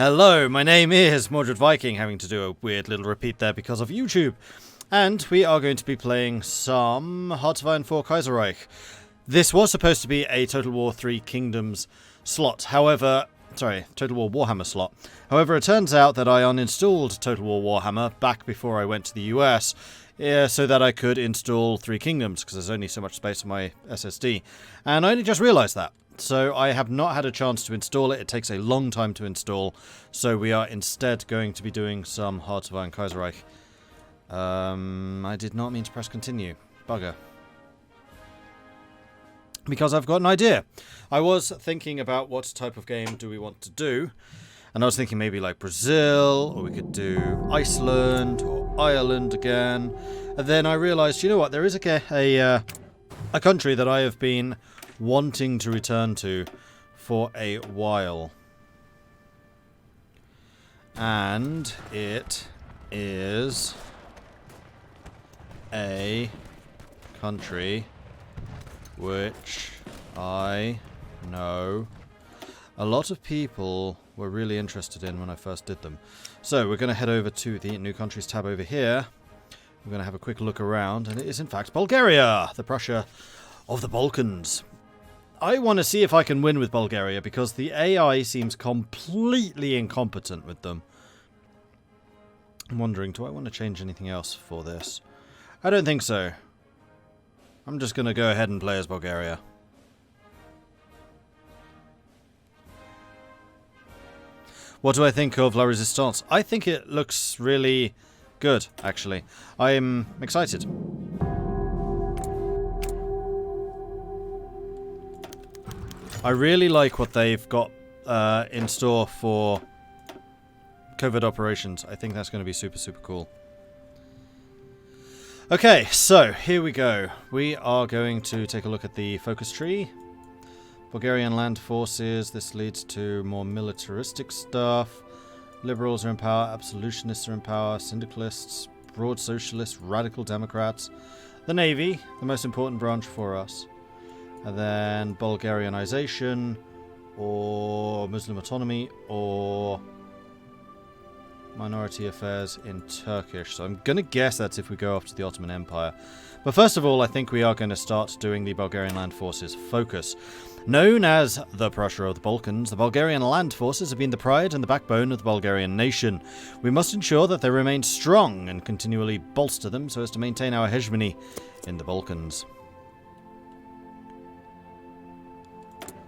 Hello, my name is Mordred Viking, having to do a weird little repeat there because of YouTube. And we are going to be playing some Hearts of Iron 4 Kaiserreich. This was supposed to be a Total War 3 Kingdoms slot, however... Sorry, Total War Warhammer slot. However, it turns out that I uninstalled Total War Warhammer back before I went to the US, so that I could install 3 Kingdoms, because there's only so much space on my SSD. And I only just realised that. So I have not had a chance to install it. It takes a long time to install. So we are instead going to be doing some Hearts of Iron Kaiserreich. I did not mean to press continue. Bugger. Because I've got an idea. I was thinking about what type of game do we want to do. And I was thinking maybe like Brazil, or we could do Iceland, or Ireland again. And then I realised, you know what, there is a country that I have been wanting to return to for a while. And it is a country which I know a lot of people were really interested in when I first did them. So we're going to head over to the New Countries tab over here. We're going to have a quick look around, and it is in fact Bulgaria, the Prussia of the Balkans. I want to see if I can win with Bulgaria, because the AI seems completely incompetent with them. I'm wondering, do I want to change anything else for this? I don't think so. I'm just going to go ahead and play as Bulgaria. What do I think of La Resistance? I think it looks really good, actually. I'm excited. I really like what they've got in store for covert operations. I think that's going to be super, super cool. Okay, so here we go. We are going to take a look at the focus tree. Bulgarian land forces. This leads to more militaristic stuff. Liberals are in power. Absolutionists are in power. Syndicalists. Broad socialists. Radical Democrats. The Navy, the most important branch for us. And then Bulgarianization, or Muslim autonomy, or minority affairs in Turkish. So I'm going to guess that's if we go off to the Ottoman Empire. But first of all, I think we are going to start doing the Bulgarian Land Forces focus. Known as the Prussia of the Balkans, the Bulgarian Land Forces have been the pride and the backbone of the Bulgarian nation. We must ensure that they remain strong and continually bolster them so as to maintain our hegemony in the Balkans.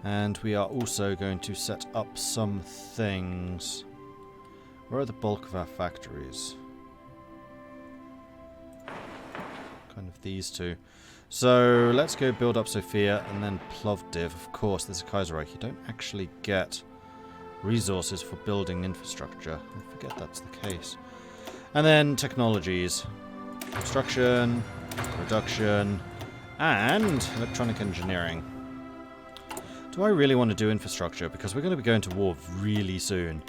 And we are also going to set up some things. Where are the bulk of our factories? Kind of these two. So let's go build up Sofia and then Plovdiv. Of course, there's a Kaiserreich. You don't actually get resources for building infrastructure. I forget that's the case. And then technologies. Construction, production, and electronic engineering. Do I really want to do infrastructure? Because we're going to be going to war really soon.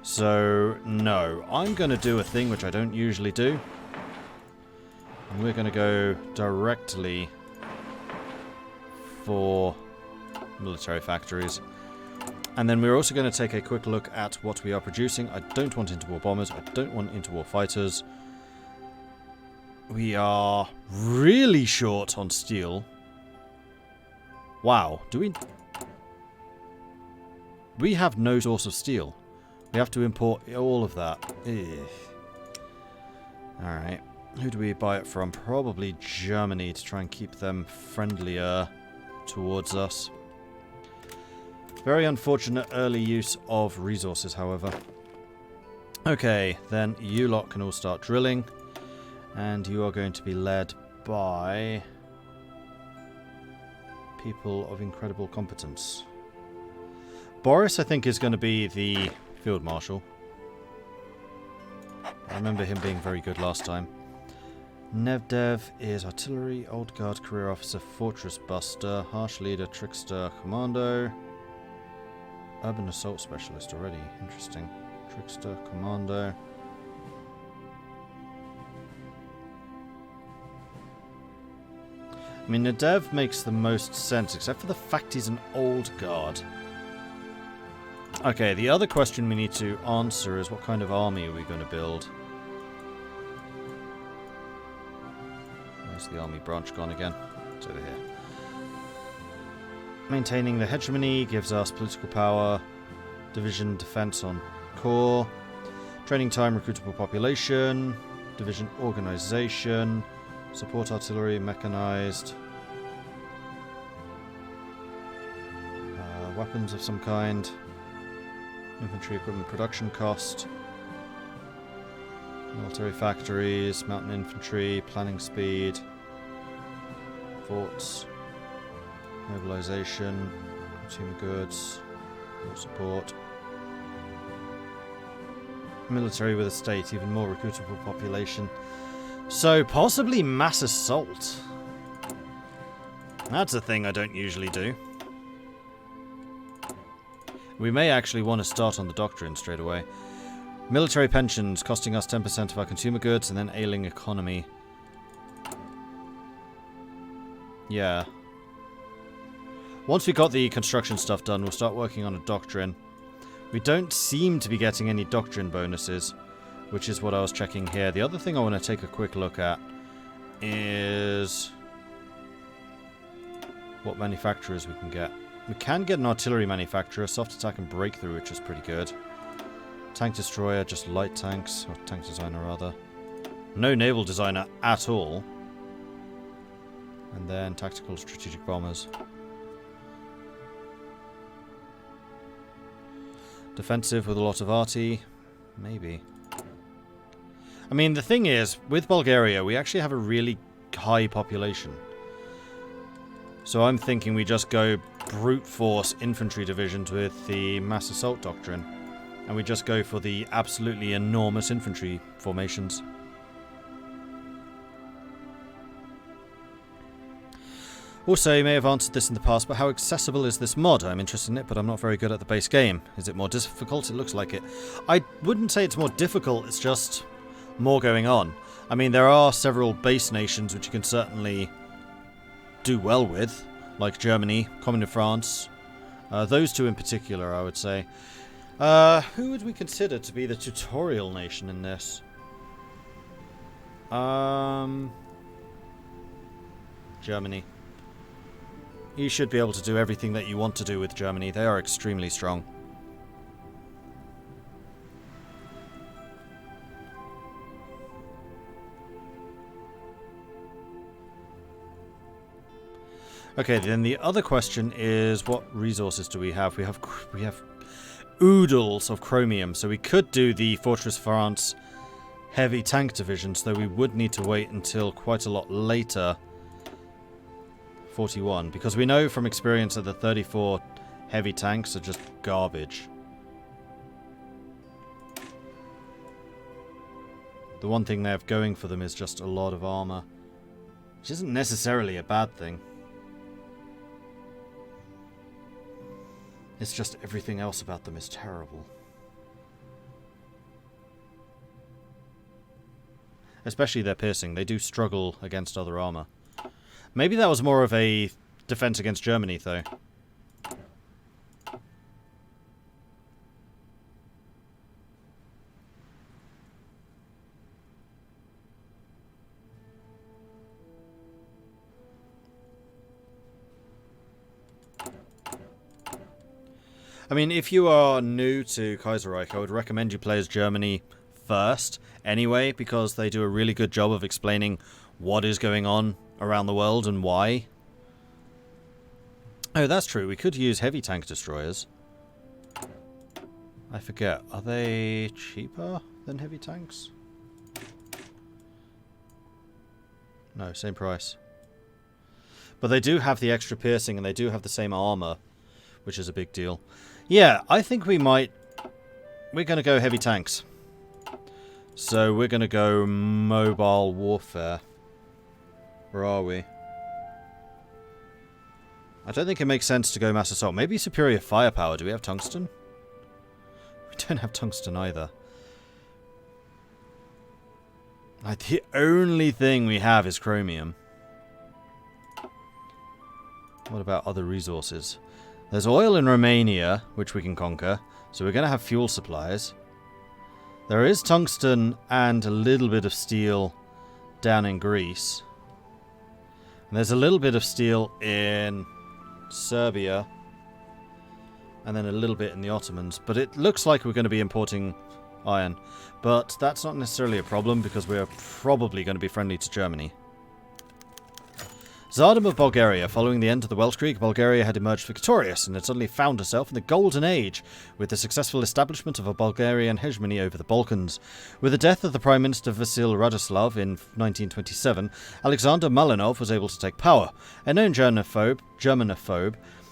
So, no. I'm going to do a thing which I don't usually do. And we're going to go directly for military factories. And then we're also going to take a quick look at what we are producing. I don't want interwar bombers. I don't want interwar fighters. We are really short on steel. Wow. Do we... We have no source of steel. We have to import all of that. Alright. Who do we buy it from? Probably Germany to try and keep them friendlier towards us. Very unfortunate early use of resources, however. Okay, then you lot can all start drilling. And you are going to be led by people of incredible competence. Boris, I think, is going to be the Field Marshal. I remember him being very good last time. Nevdev is Artillery, Old Guard, Career Officer, Fortress Buster, Harsh Leader, Trickster, Commando. Urban Assault Specialist already. Interesting. Trickster, Commando. I mean, Nadev makes the most sense, except for the fact he's an Old Guard. Okay, the other question we need to answer is what kind of army are we going to build? Where's the army branch gone again? It's over here. Maintaining the hegemony gives us political power, division defense on core, training time, recruitable population, division organization, support artillery, mechanized, weapons of some kind, infantry equipment production cost, military factories, mountain infantry, planning speed, forts, mobilization, consumer goods, more support, military with a state, even more recruitable population. So possibly mass assault. That's a thing I don't usually do. We may actually want to start on the doctrine straight away. Military pensions costing us 10% of our consumer goods and then ailing economy. Yeah. Once we got the construction stuff done, we'll start working on a doctrine. We don't seem to be getting any doctrine bonuses, which is what I was checking here. The other thing I want to take a quick look at is what manufacturers we can get. We can get an artillery manufacturer, soft attack and breakthrough, which is pretty good. Tank destroyer, just light tanks, or tank designer rather. No naval designer at all. And then tactical strategic bombers. Defensive with a lot of arty, maybe. I mean, the thing is, with Bulgaria, we actually have a really high population. So I'm thinking we just go brute force infantry divisions with the mass assault doctrine. And we just go for the absolutely enormous infantry formations. Also, you may have answered this in the past, but how accessible is this mod? I'm interested in it, but I'm not very good at the base game. Is it more difficult? It looks like it. I wouldn't say it's more difficult, it's just more going on. I mean, there are several base nations which you can certainly do well with, like Germany, Commune of France. Those two in particular, I would say. Who would we consider to be the tutorial nation in this? Germany. You should be able to do everything that you want to do with Germany. They are extremely strong. Okay, then the other question is, what resources do we have? We have oodles of chromium, so we could do the Fortress France heavy tank divisions, though we would need to wait until quite a lot later. 41, because we know from experience that the 34 heavy tanks are just garbage. The one thing they have going for them is just a lot of armor, which isn't necessarily a bad thing. It's just everything else about them is terrible. Especially their piercing. They do struggle against other armor. Maybe that was more of a defense against Germany, though. I mean, if you are new to Kaiserreich, I would recommend you play as Germany first, anyway, because they do a really good job of explaining what is going on around the world and why. Oh, that's true. We could use heavy tank destroyers. I forget. Are they cheaper than heavy tanks? No, same price. But they do have the extra piercing and they do have the same armor, which is a big deal. Yeah, I think we might... We're going to go heavy tanks. So we're going to go mobile warfare. Where are we? I don't think it makes sense to go mass assault. Maybe superior firepower. Do we have tungsten? We don't have tungsten either. Like, the only thing we have is chromium. What about other resources? There's oil in Romania, which we can conquer, so we're going to have fuel supplies. There is tungsten and a little bit of steel down in Greece. And there's a little bit of steel in Serbia. And then a little bit in the Ottomans. But it looks like we're going to be importing iron. But that's not necessarily a problem because we're probably going to be friendly to Germany. Tsardom of Bulgaria. Following the end of the Welsh Creek, Bulgaria had emerged victorious and had suddenly found herself in the Golden Age, with the successful establishment of a Bulgarian hegemony over the Balkans. With the death of the Prime Minister Vasil Radoslav in 1927, Alexander Malinov was able to take power. A known Germanophobe,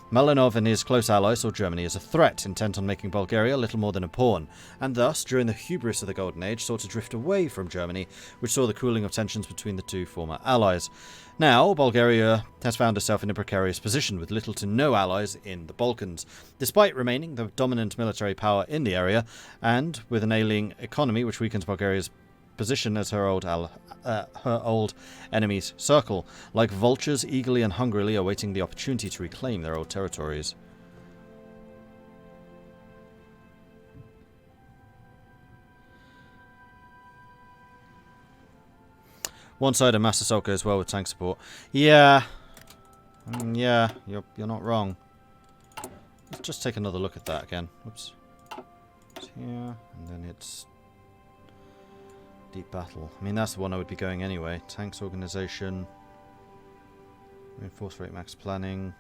Malinov and his close allies saw Germany as a threat, intent on making Bulgaria little more than a pawn, and thus, during the hubris of the Golden Age, sought to drift away from Germany, which saw the cooling of tensions between the two former allies. Now, Bulgaria has found herself in a precarious position, with little to no allies in the Balkans, despite remaining the dominant military power in the area, and with an ailing economy which weakens Bulgaria's position as her old enemies circle, like vultures eagerly and hungrily awaiting the opportunity to reclaim their old territories. One side of mass assault goes well with tank support. Yeah. Yeah, you're not wrong. Let's just take another look at that again. Whoops. It's here, and then it's deep battle. I mean, that's the one I would be going anyway. Tanks organization. Reinforced rate max planning.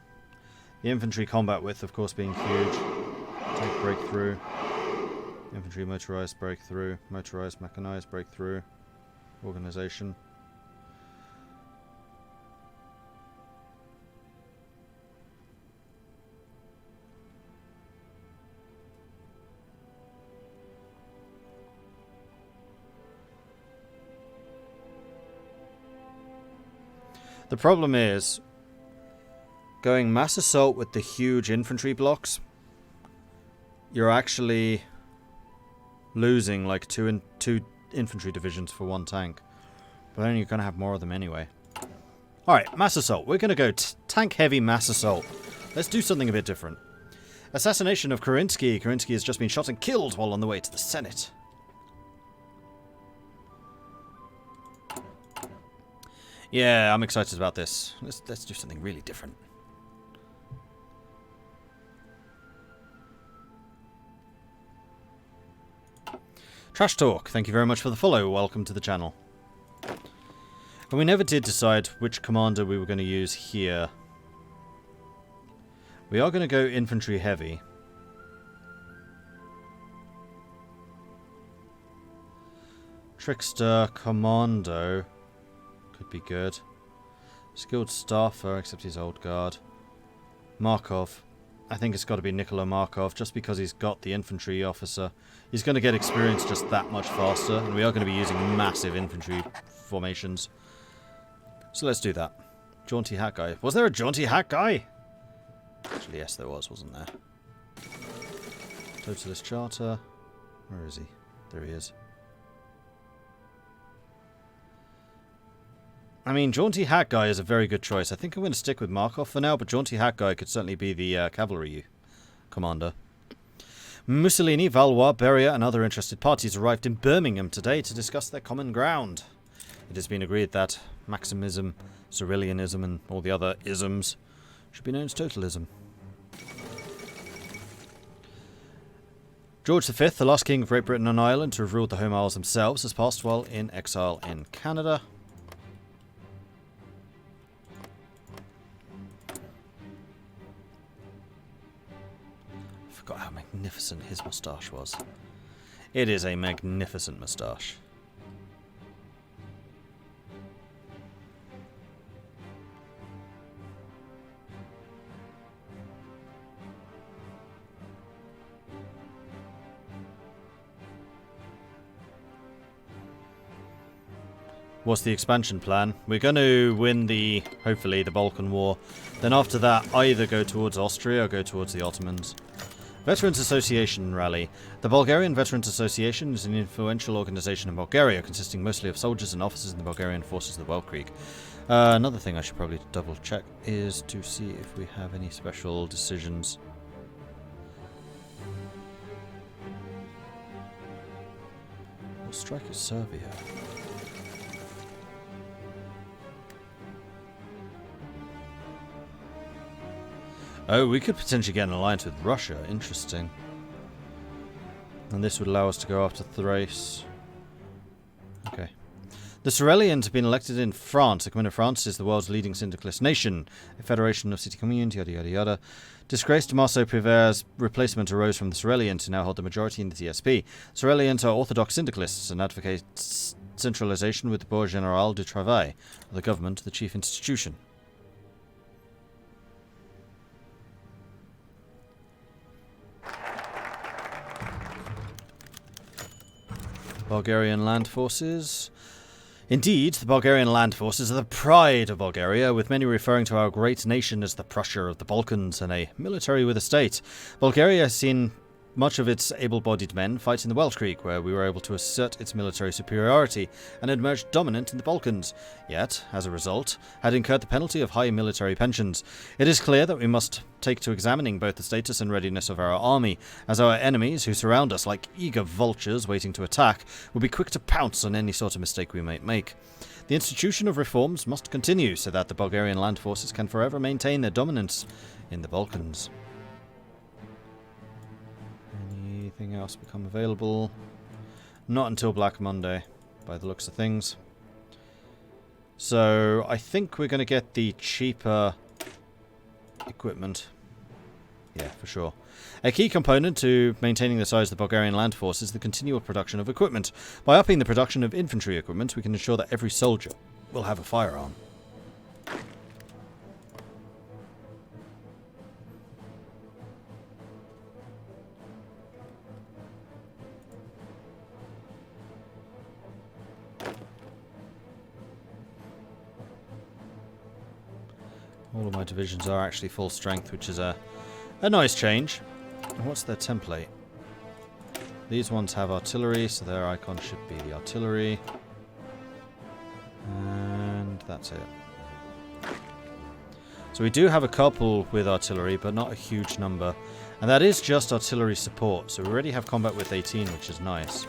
The infantry combat width, of course, being huge. Tank breakthrough. Infantry motorized breakthrough. Motorized mechanized breakthrough. Organization. The problem is, going mass assault with the huge infantry blocks, you're actually losing like two infantry divisions for one tank. But then you're going to have more of them anyway. Alright, mass assault. We're going to go tank heavy mass assault. Let's do something a bit different. Assassination of Kerensky. Kerensky has just been shot and killed while on the way to the Senate. Yeah, I'm excited about this. Let's do something really different. Trash Talk, thank you very much for the follow. Welcome to the channel. And we never did decide which commander we were going to use here. We are going to go infantry heavy. Trickster Commando could be good. Skilled Staffer, except he's old guard. Markov. I think it's got to be Nicola Markov, just because he's got the infantry officer. He's going to get experience just that much faster, and we are going to be using massive infantry formations. So let's do that. Jaunty hat guy. Was there a jaunty hat guy? Actually, yes, there was, wasn't there? Totalist Charter. Where is he? There he is. I mean, Jaunty Hat Guy is a very good choice. I think I'm going to stick with Markov for now, but Jaunty Hat Guy could certainly be the cavalry commander. Mussolini, Valois, Beria and other interested parties arrived in Birmingham today to discuss their common ground. It has been agreed that Maximism, Cyrillianism and all the other isms should be known as totalism. George V, the last king of Great Britain and Ireland to have ruled the home isles themselves, has passed while in exile in Canada. Forgot how magnificent his moustache was. It is a magnificent moustache. What's the expansion plan? We're going to win hopefully, the Balkan War. Then after that, either go towards Austria or go towards the Ottomans. Veterans Association Rally. The Bulgarian Veterans Association is an influential organisation in Bulgaria, consisting mostly of soldiers and officers in the Bulgarian forces of the Welsh Creek. Another thing I should probably double check is to see if we have any special decisions. We'll strike at Serbia. Oh, we could potentially get an alliance with Russia. Interesting. And this would allow us to go after Thrace. Okay. The Cerealians have been elected in France. The Commune of France is the world's leading syndicalist nation, a federation of city communes, yada yada yada. Disgraced Marceau Prévert's replacement arose from the Cerealians, who now hold the majority in the TSP. Cerealians are orthodox syndicalists and advocate centralization with the Bourg Général du Travail, the government, the chief institution. Bulgarian land forces. Indeed, the Bulgarian land forces are the pride of Bulgaria, with many referring to our great nation as the Prussia of the Balkans and a military with a state. Bulgaria has seen much of its able-bodied men fight in the Welsh Creek, where we were able to assert its military superiority and had emerged dominant in the Balkans, yet, as a result, had incurred the penalty of high military pensions. It is clear that we must take to examining both the status and readiness of our army, as our enemies, who surround us like eager vultures waiting to attack, will be quick to pounce on any sort of mistake we might make. The institution of reforms must continue so that the Bulgarian land forces can forever maintain their dominance in the Balkans. Anything else become available? Not until Black Monday, by the looks of things. So, I think we're going to get the cheaper equipment. Yeah, for sure. A key component to maintaining the size of the Bulgarian land force is the continual production of equipment. By upping the production of infantry equipment, we can ensure that every soldier will have a firearm. All of my divisions are actually full strength, which is a nice change. And what's their template? These ones have artillery, so their icon should be the artillery. And that's it. So we do have a couple with artillery, but not a huge number. And that is just artillery support, so we already have combat with 18, which is nice.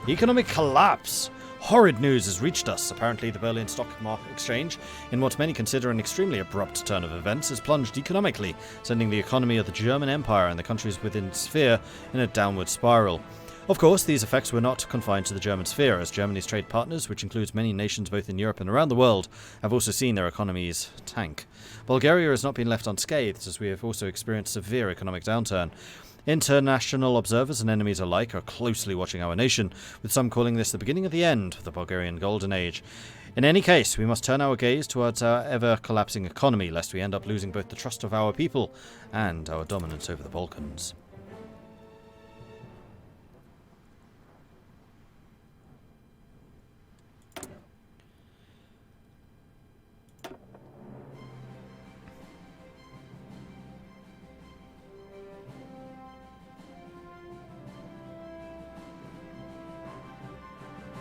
Economic collapse! Horrid news has reached us. Apparently the Berlin Stock Exchange, in what many consider an extremely abrupt turn of events, has plunged economically, sending the economy of the German Empire and the countries within its sphere in a downward spiral. Of course, these effects were not confined to the German sphere, as Germany's trade partners, which includes many nations both in Europe and around the world, have also seen their economies tank. Bulgaria has not been left unscathed, as we have also experienced severe economic downturn. International observers and enemies alike are closely watching our nation, with some calling this the beginning of the end of the Bulgarian Golden Age. In any case, we must turn our gaze towards our ever-collapsing economy, lest we end up losing both the trust of our people and our dominance over the Balkans.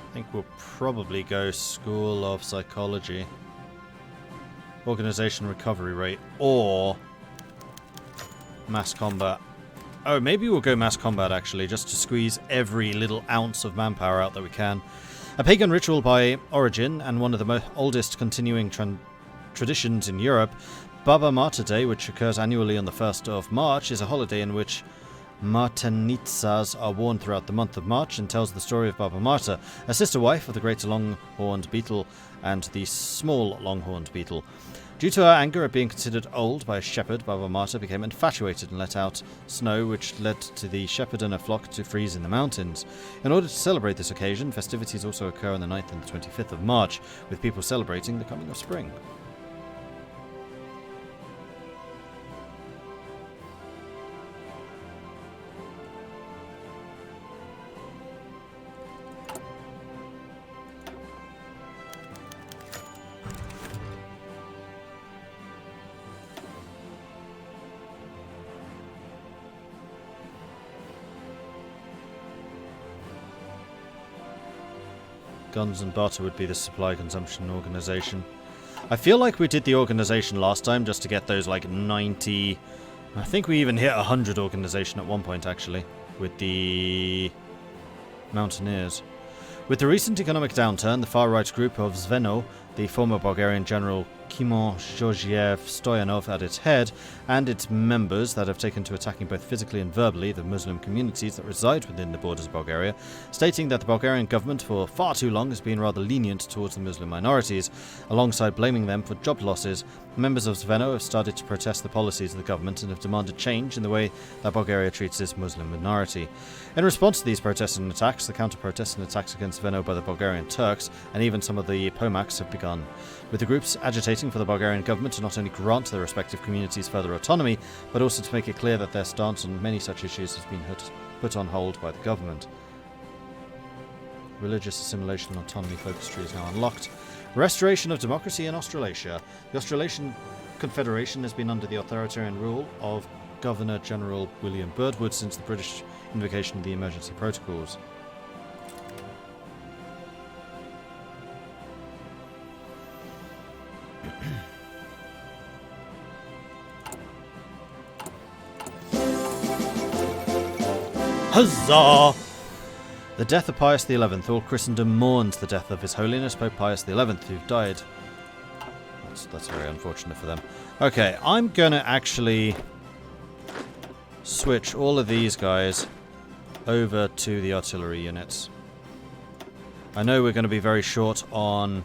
I think we'll probably go School of Psychology, Organization Recovery Rate, or Mass Combat. Oh, maybe we'll go Mass Combat actually, just to squeeze every little ounce of manpower out that we can. A pagan ritual by origin, and one of the oldest continuing traditions in Europe, Baba Marta Day, which occurs annually on the 1st of March, is a holiday in which Martenitsas are worn throughout the month of March and tells the story of Baba Marta, a sister wife of the great long-horned beetle and the small long-horned beetle. Due to her anger at being considered old by a shepherd, Baba Marta became infatuated and let out snow, which led to the shepherd and her flock to freeze in the mountains. In order to celebrate this occasion, festivities also occur on the 9th and the 25th of March, with people celebrating the coming of spring. Guns and barter would be the supply consumption organization. I feel like we did the organization last time just to get those like 90... I think we even hit 100 organization at one point actually with the Mountaineers. With the recent economic downturn, the far-right group of Zveno, the former Bulgarian general Kimon Georgiev Stoyanov at its head, and its members that have taken to attacking both physically and verbally the Muslim communities that reside within the borders of Bulgaria, stating that the Bulgarian government for far too long has been rather lenient towards the Muslim minorities. Alongside blaming them for job losses, members of Zveno have started to protest the policies of the government and have demanded change in the way that Bulgaria treats its Muslim minority. In response to these protests and attacks, the counter-protests and attacks against Zveno by the Bulgarian Turks, and even some of the Pomaks, have begun, with the groups agitating for the Bulgarian government to not only grant their respective communities further autonomy, but also to make it clear that their stance on many such issues has been put on hold by the government. Religious assimilation and autonomy focus tree is now unlocked. Restoration of democracy in Australasia. The Australasian Confederation has been under the authoritarian rule of Governor-General William Birdwood since the British invocation of the emergency protocols. Huzzah! The death of Pius XI. All Christendom mourns the death of His Holiness Pope Pius XI, who died. That's very unfortunate for them. Okay, I'm gonna actually switch all of these guys over to the artillery units. I know we're going to be very short on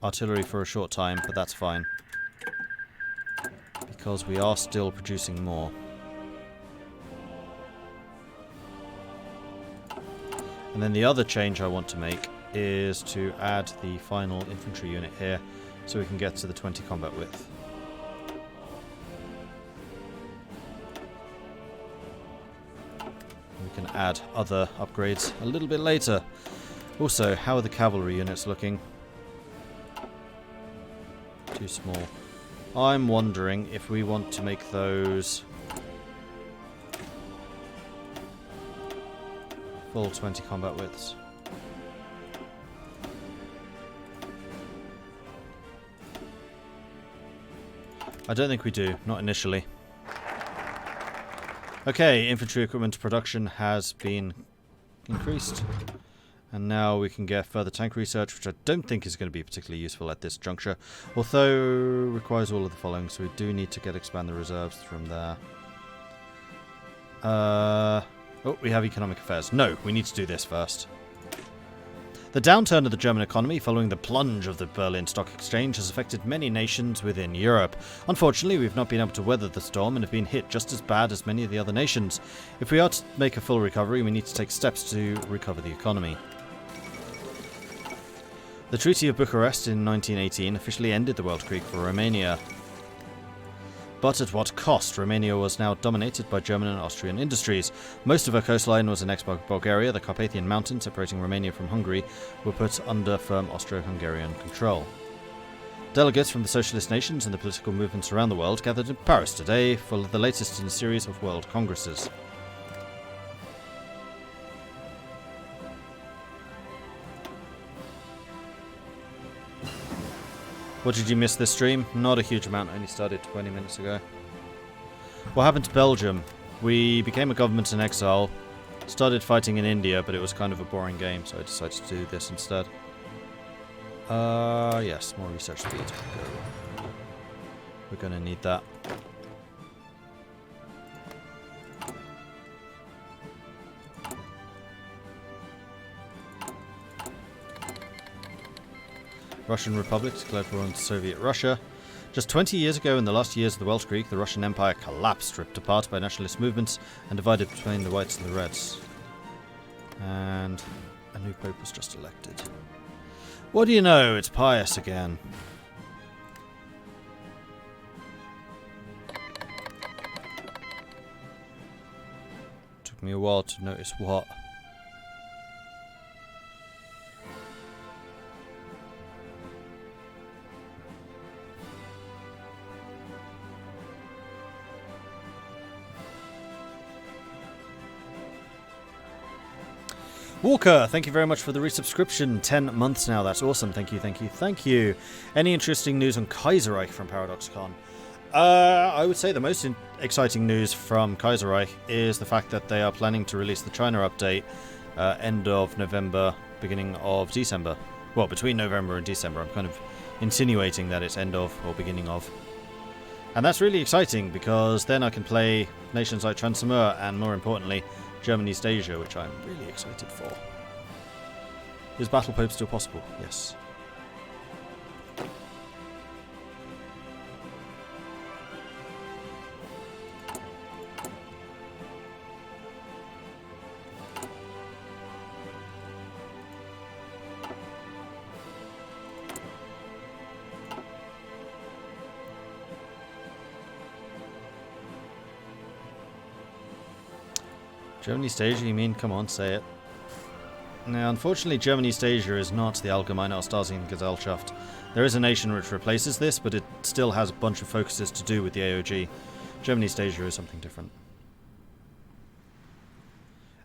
artillery for a short time, but that's fine, because we are still producing more. And then the other change I want to make is to add the final infantry unit here, so we can get to the 20 combat width. We can add other upgrades a little bit later. Also, how are the cavalry units looking? Too small. I'm wondering if we want to make those full 20 combat widths. I don't think we do, not initially. Okay, infantry equipment production has been increased. And now we can get further tank research, which I don't think is going to be particularly useful at this juncture. Although, requires all of the following, so we do need to expand the reserves from there. Oh, we have economic affairs. No, we need to do this first. The downturn of the German economy following the plunge of the Berlin Stock Exchange has affected many nations within Europe. Unfortunately, we've not been able to weather the storm and have been hit just as bad as many of the other nations. If we are to make a full recovery, we need to take steps to recover the economy. The Treaty of Bucharest in 1918 officially ended the World Creek for Romania. But at what cost? Romania was now dominated by German and Austrian industries. Most of her coastline was annexed by Bulgaria. The Carpathian Mountains, separating Romania from Hungary, were put under firm Austro-Hungarian control. Delegates from the socialist nations and the political movements around the world gathered in Paris today for the latest in a series of world congresses. What did you miss this stream? Not a huge amount, I only started 20 minutes ago. What happened to Belgium? We became a government in exile, started fighting in India, but it was kind of a boring game, so I decided to do this instead. Yes, more research speed. We're gonna need that. Russian Republic declared war on Soviet Russia. Just 20 years ago, in the last years of the Welsh Creek, the Russian Empire collapsed, ripped apart by nationalist movements, and divided between the whites and the reds. And a new pope was just elected. What do you know? It's Pius again. Took me a while to notice what. Walker, thank you very much for the resubscription. 10 months now. That's awesome. Thank you, thank you, thank you. Any interesting news on Kaiserreich from ParadoxCon? I would say the most exciting news from Kaiserreich is the fact that they are planning to release the China update end of November, beginning of December. Well, between November and December. I'm kind of insinuating that it's end of or beginning of. And that's really exciting because then I can play nations like Transamur and, more importantly, German East Asia, which I'm really excited for. Is Battle Pope still possible? Yes. German East Asia, you mean? Come on, say it. Now, unfortunately, German East Asia is not the Allgemeine Ostasiengesellschaft. There is a nation which replaces this, but it still has a bunch of focuses to do with the AOG. German East Asia is something different.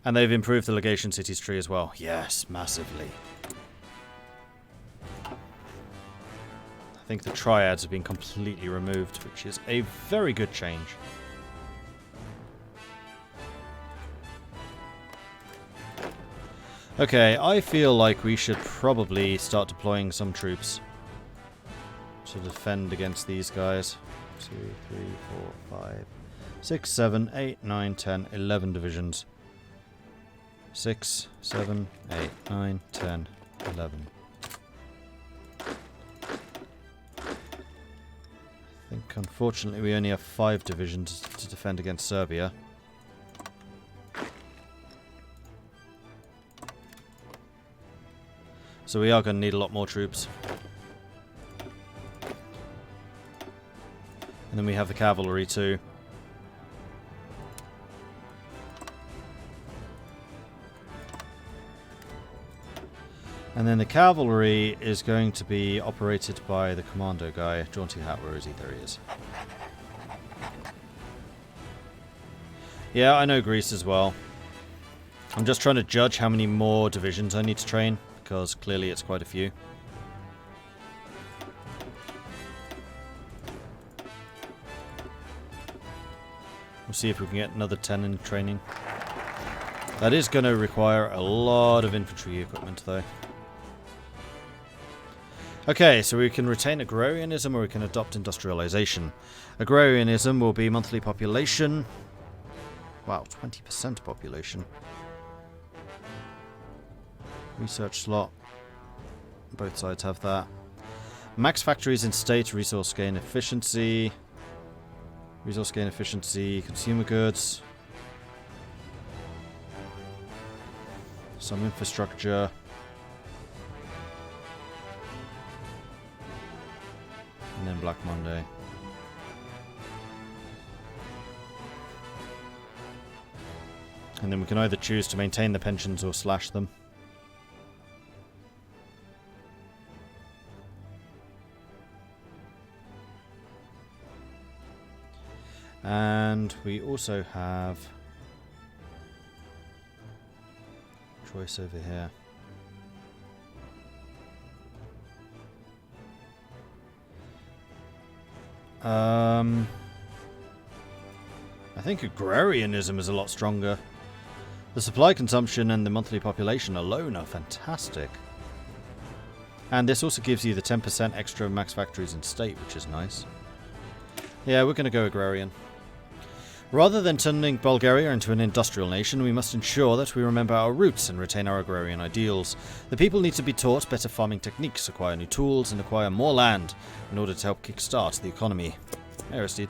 And they've improved the legation cities tree as well. Yes, massively. I think the triads have been completely removed, which is a very good change. Okay, I feel like we should probably start deploying some troops to defend against these guys. 2, 3, 4, 5, 6, 7, 8, 9, 10, 11 divisions. 6, 7, 8, 9, 10, 11. I think unfortunately we only have 5 divisions to defend against Serbia. So we are going to need a lot more troops. And then we have the cavalry too. And then the cavalry is going to be operated by the commando guy. Jaunty hat, where is he? There he is. Yeah, I know Greece as well. I'm just trying to judge how many more divisions I need to train, because clearly it's quite a few. We'll see if we can get another 10 in training. That is going to require a lot of infantry equipment though. Okay, so we can retain agrarianism or we can adopt industrialization. Agrarianism will be monthly population. Wow, 20% population. Research slot. Both sides have that. Max factories in state, resource gain efficiency. Resource gain efficiency, consumer goods. Some infrastructure. And then Black Monday. And then we can either choose to maintain the pensions or slash them. And we also have choice over here. I think agrarianism is a lot stronger. The supply consumption and the monthly population alone are fantastic. And this also gives you the 10% extra max factories in state, which is nice. Yeah, we're going to go agrarian. Rather than turning Bulgaria into an industrial nation, we must ensure that we remember our roots and retain our agrarian ideals. The people need to be taught better farming techniques, acquire new tools, and acquire more land in order to help kickstart the economy. Aristide.